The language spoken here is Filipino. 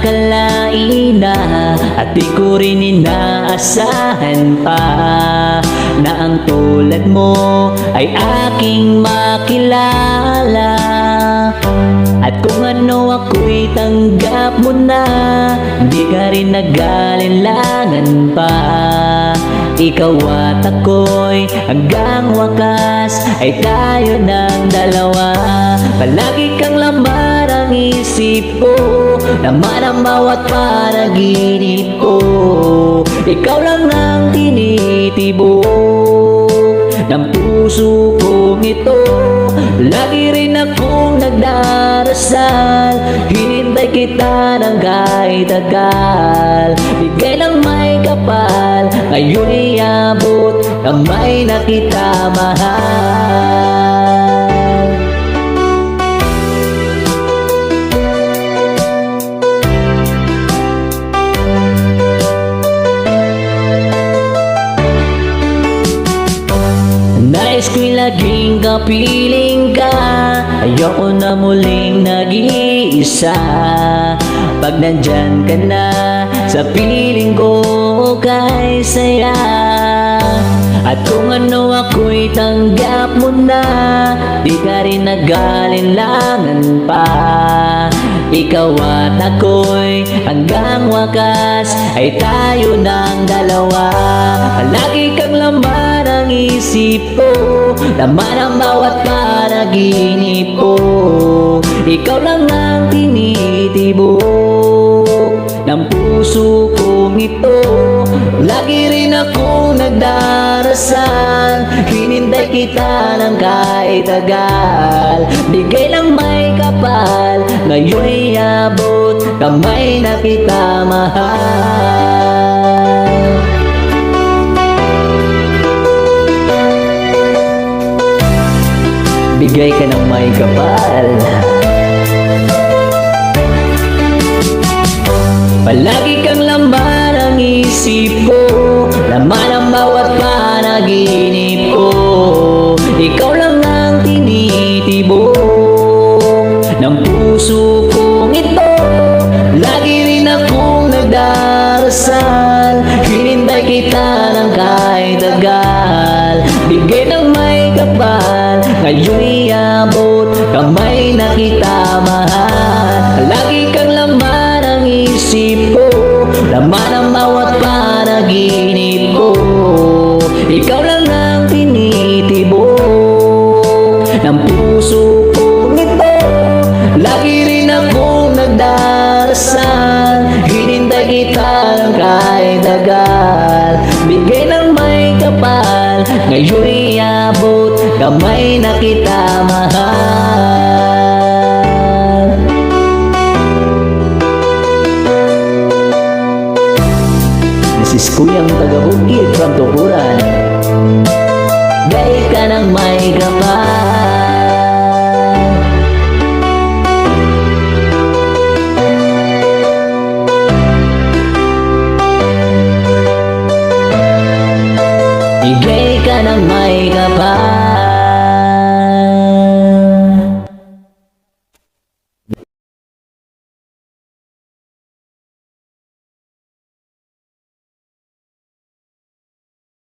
akalain na at di ko rin inaasahan pa na ang tulad mo ay aking makilala. At kung ano ako'y tanggap mo na, di ka rin nag-alinlangan pa. Ikaw at ako'y hanggang wakas ay tayo ng dalawa. Palagi kang laman ang isip ko, laman ang bawat panaginip ko. Ikaw lang ang tinitibok ng puso kong ito. Lagi rin akong nagdarasal, hinintay kita ng kahit tagal. Bigay ng may kapal, ngayon iabot, kamay na kita mahal. Nais ko'y laging kapiling ka, ayoko na muling nag-iisa. Pag nandyan ka na, sa piling ko kay saya. At kung ano ako'y tanggap mo na, di ka rin nag-alinlangan pa. Ikaw at ako'y hanggang wakas ay tayo ng dalawa. Palagi kang laman ang isip ko, laman ang bawat panaginip ko. Ikaw lang ang tinitibok ng puso kong ito. Lagi rin akong nagdarasal, hinintay kita ng kahit tagal. Bigay lang may kapal, ngayon iabot, kamay na kita mahal. Bigay ka ng may kapal, palagi kang laman ang isip ko, laman ang bawat panaginip ko. Ikaw lang ang tinitibok ng puso kong ito. Lagi rin akong nagdarasal, hinintay kita ng kahit tagal. Bigay ng may kapal, ngayon iabot, kamay na kita mahal. Lagi kang laman ang isip ko, laman ang bawat panaginip ko. Ikaw lang ang tinitibok ng puso kong ito. Lagi rin akong nagdarasal, hinintay kita ng kahit tagal. Bigay ng may kapal, ngayon iabot, kamay na kita mahal. This is Kuyang Taga-Bukid from Tukuran. Gay ka ng may kapal, bigay ka ng may kapal.